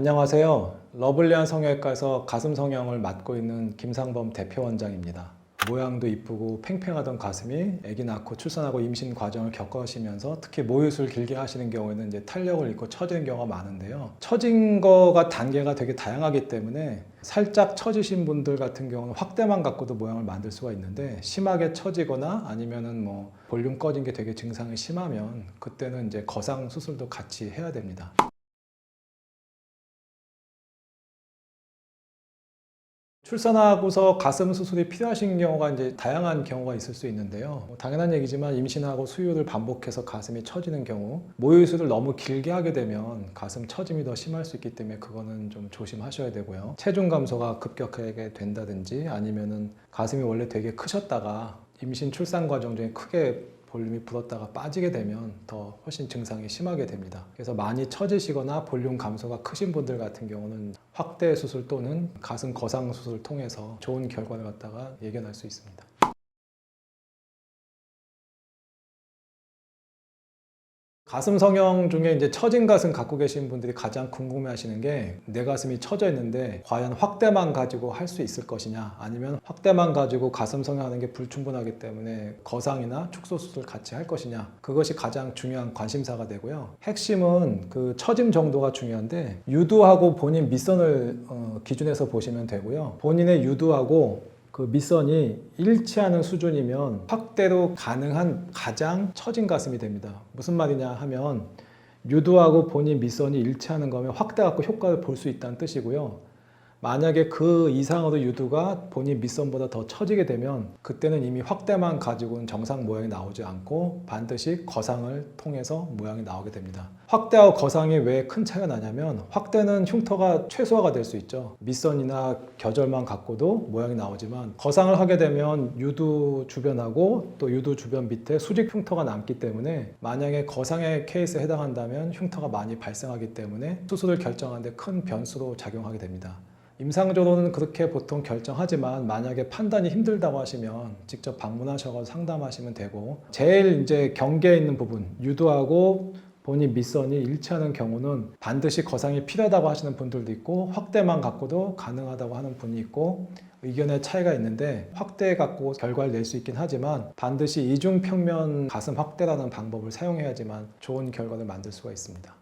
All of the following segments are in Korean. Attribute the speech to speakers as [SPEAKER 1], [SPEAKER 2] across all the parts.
[SPEAKER 1] 안녕하세요. 러블리한 성형외과에서 가슴 성형을 맡고 있는 김상범 대표원장입니다. 모양도 이쁘고 팽팽하던 가슴이 아기 낳고 출산하고 임신 과정을 겪으시면서 특히 모유수를 길게 하시는 경우에는 이제 탄력을 잃고 처지는 경우가 많은데요. 처진 거가 단계가 되게 다양하기 때문에 살짝 처지신 분들 같은 경우는 확대만 갖고도 모양을 만들 수가 있는데, 심하게 처지거나 아니면은 뭐 볼륨 꺼진 게 되게 증상이 심하면 그때는 이제 거상 수술도 같이 해야 됩니다. 출산하고서 가슴 수술이 필요하신 경우가 이제 다양한 경우가 있을 수 있는데요. 당연한 얘기지만 임신하고 수유를 반복해서 가슴이 처지는 경우, 모유수를 너무 길게 하게 되면 가슴 처짐이 더 심할 수 있기 때문에 그거는 좀 조심하셔야 되고요. 체중 감소가 급격하게 된다든지 아니면은 가슴이 원래 되게 크셨다가 임신 출산 과정 중에 크게 볼륨이 불었다가 빠지게 되면 더 훨씬 증상이 심하게 됩니다. 그래서 많이 처지시거나 볼륨 감소가 크신 분들 같은 경우는 확대 수술 또는 가슴 거상 수술을 통해서 좋은 결과를 갖다가 예견할 수 있습니다. 가슴 성형 중에 이제 처진 가슴 갖고 계신 분들이 가장 궁금해 하시는 게, 내 가슴이 처져 있는데 과연 확대만 가지고 할 수 있을 것이냐, 아니면 확대만 가지고 가슴 성형하는 게 불충분하기 때문에 거상이나 축소 수술 같이 할 것이냐, 그것이 가장 중요한 관심사가 되고요. 핵심은 그 처짐 정도가 중요한데, 유두하고 본인 밑선을 기준해서 보시면 되고요. 본인의 유두하고 그 밑선이 일치하는 수준이면 확대로 가능한 가장 처진 가슴이 됩니다. 무슨 말이냐 하면, 유두하고 본인 밑선이 일치하는 거면 확대 갖고 효과를 볼 수 있다는 뜻이고요. 만약에 그 이상으로 유두가 본인 밑선보다 더 처지게 되면 그때는 이미 확대만 가지고는 정상 모양이 나오지 않고 반드시 거상을 통해서 모양이 나오게 됩니다. 확대하고 거상이 왜 큰 차이가 나냐면, 확대는 흉터가 최소화가 될 수 있죠. 밑선이나 겨절만 갖고도 모양이 나오지만, 거상을 하게 되면 유두 주변하고 또 유두 주변 밑에 수직 흉터가 남기 때문에 만약에 거상의 케이스에 해당한다면 흉터가 많이 발생하기 때문에 수술을 결정하는데 큰 변수로 작용하게 됩니다. 임상적으로는 그렇게 보통 결정하지만, 만약에 판단이 힘들다고 하시면 직접 방문하셔서 상담하시면 되고, 제일 이제 경계에 있는 부분, 유두하고 본인 밑선이 일치하는 경우는 반드시 거상이 필요하다고 하시는 분들도 있고, 확대만 갖고도 가능하다고 하는 분이 있고, 의견의 차이가 있는데, 확대 갖고 결과를 낼 수 있긴 하지만 반드시 이중평면 가슴 확대라는 방법을 사용해야지만 좋은 결과를 만들 수가 있습니다.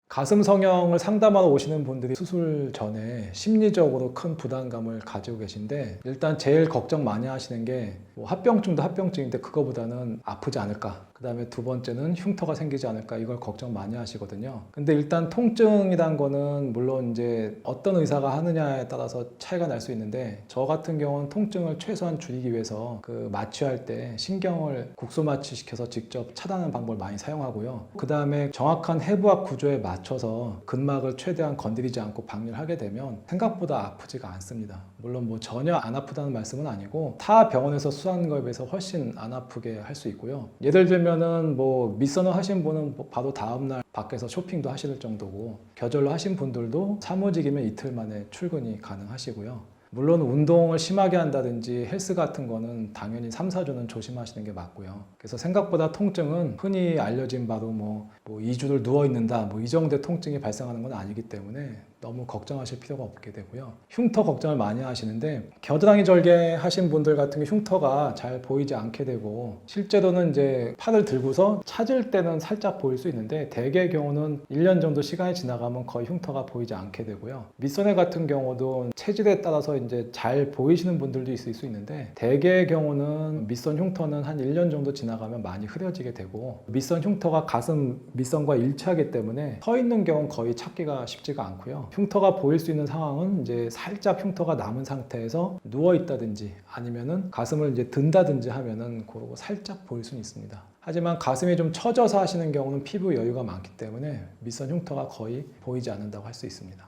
[SPEAKER 1] 가슴 성형을 상담하러 오시는 분들이 수술 전에 심리적으로 큰 부담감을 가지고 계신데, 일단 제일 걱정 많이 하시는 게 합병증도 합병증인데 그거보다는 아프지 않을까, 그 다음에 두 번째는 흉터가 생기지 않을까, 이걸 걱정 많이 하시거든요. 근데 일단 통증이란 거는 물론 이제 어떤 의사가 하느냐에 따라서 차이가 날 수 있는데, 저 같은 경우는 통증을 최소한 줄이기 위해서 그 마취할 때 신경을 국소 마취시켜서 직접 차단하는 방법을 많이 사용하고요. 그 다음에 정확한 해부학 구조에 맞춰서 근막을 최대한 건드리지 않고 박리를 하게 되면 생각보다 아프지가 않습니다. 물론 뭐 전혀 안 아프다는 말씀은 아니고, 타 병원에서 수술하는 거에 비해서 훨씬 안 아프게 할 수 있고요. 예를 들면은 뭐 밑선을 하신 분은 바로 다음날 밖에서 쇼핑도 하실 정도고, 겨절로 하신 분들도 사무직이면 이틀 만에 출근이 가능하시고요. 물론 운동을 심하게 한다든지 헬스 같은 거는 당연히 3, 4주는 조심하시는 게 맞고요. 그래서 생각보다 통증은 흔히 알려진 바로 뭐 2주를 누워있는다, 뭐 이 정도의 통증이 발생하는 건 아니기 때문에 너무 걱정하실 필요가 없게 되고요. 흉터 걱정을 많이 하시는데, 겨드랑이 절개 하신 분들 같은 경우 흉터가 잘 보이지 않게 되고, 실제로는 이제 팔을 들고서 찾을 때는 살짝 보일 수 있는데, 대개의 경우는 1년 정도 시간이 지나가면 거의 흉터가 보이지 않게 되고요. 밑선회 같은 경우도 체질에 따라서 이제 잘 보이시는 분들도 있을 수 있는데, 대개의 경우는 밑선 흉터는 한 1년 정도 지나가면 많이 흐려지게 되고, 밑선 흉터가 가슴 밑선과 일치하기 때문에 서 있는 경우는 거의 찾기가 쉽지가 않고요. 흉터가 보일 수 있는 상황은 이제 살짝 흉터가 남은 상태에서 누워 있다든지 아니면은 가슴을 이제 든다든지 하면은 그러고 살짝 보일 수는 있습니다. 하지만 가슴이 좀 처져서 하시는 경우는 피부 여유가 많기 때문에 밑선 흉터가 거의 보이지 않는다고 할 수 있습니다.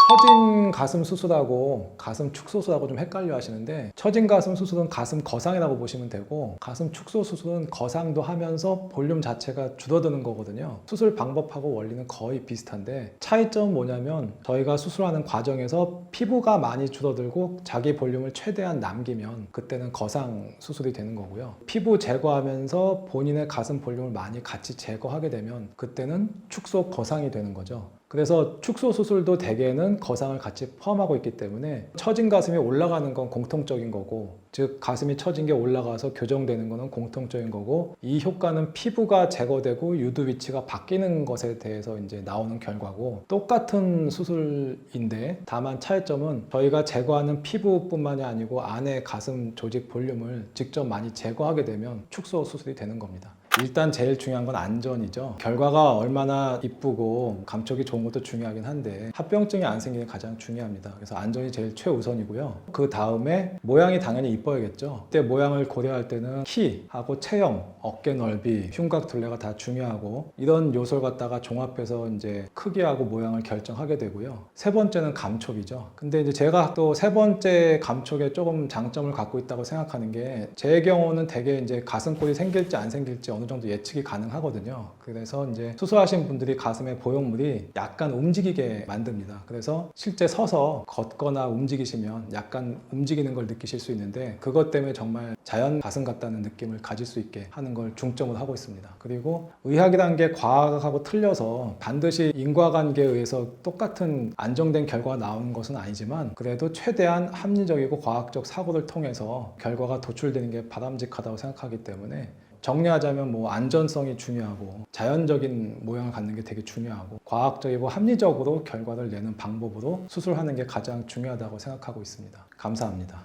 [SPEAKER 1] 처진 처진 가슴 수술하고 가슴 축소 수술하고 좀 헷갈려 하시는데, 처진 가슴 수술은 가슴 거상이라고 보시면 되고, 가슴 축소 수술은 거상도 하면서 볼륨 자체가 줄어드는 거거든요. 수술 방법하고 원리는 거의 비슷한데, 차이점은 뭐냐면 저희가 수술하는 과정에서 피부가 많이 줄어들고 자기 볼륨을 최대한 남기면 그때는 거상 수술이 되는 거고요. 피부 제거하면서 본인의 가슴 볼륨을 많이 같이 제거하게 되면 그때는 축소 거상이 되는 거죠. 그래서 축소 수술도 대개는 거상을 같이 포함하고 있기 때문에 처진 가슴이 올라가는 건 공통적인 거고, 즉 가슴이 처진 게 올라가서 교정되는 거는 공통적인 거고, 이 효과는 피부가 제거되고 유두 위치가 바뀌는 것에 대해서 이제 나오는 결과고, 똑같은 수술인데 다만 차이점은 저희가 제거하는 피부뿐만이 아니고 안에 가슴 조직 볼륨을 직접 많이 제거하게 되면 축소 수술이 되는 겁니다. 일단 제일 중요한 건 안전이죠. 결과가 얼마나 이쁘고 감촉이 좋은 것도 중요하긴 한데 합병증이 안 생기는 게 가장 중요합니다. 그래서 안전이 제일 최우선이고요. 그 다음에 모양이 당연히 이뻐야겠죠. 그때 모양을 고려할 때는 키하고 체형, 어깨 넓이, 흉곽 둘레가 다 중요하고, 이런 요소를 갖다가 종합해서 이제 크기하고 모양을 결정하게 되고요. 세 번째는 감촉이죠. 근데 이제 제가 또 세 번째 감촉에 조금 장점을 갖고 있다고 생각하는 게, 제 경우는 되게 이제 가슴골이 생길지 안 생길지 어느 정도 예측이 가능하거든요. 그래서 이제 수술하신 분들이 가슴의 보형물이 약간 움직이게 만듭니다. 그래서 실제 서서 걷거나 움직이시면 약간 움직이는 걸 느끼실 수 있는데, 그것 때문에 정말 자연 가슴 같다는 느낌을 가질 수 있게 하는 걸 중점으로 하고 있습니다. 그리고 의학이라는 게 과학하고 틀려서 반드시 인과관계에 의해서 똑같은 안정된 결과가 나오는 것은 아니지만, 그래도 최대한 합리적이고 과학적 사고를 통해서 결과가 도출되는 게 바람직하다고 생각하기 때문에, 정리하자면 뭐 안전성이 중요하고 자연적인 모양을 갖는 게 되게 중요하고 과학적이고 합리적으로 결과를 내는 방법으로 수술하는 게 가장 중요하다고 생각하고 있습니다. 감사합니다.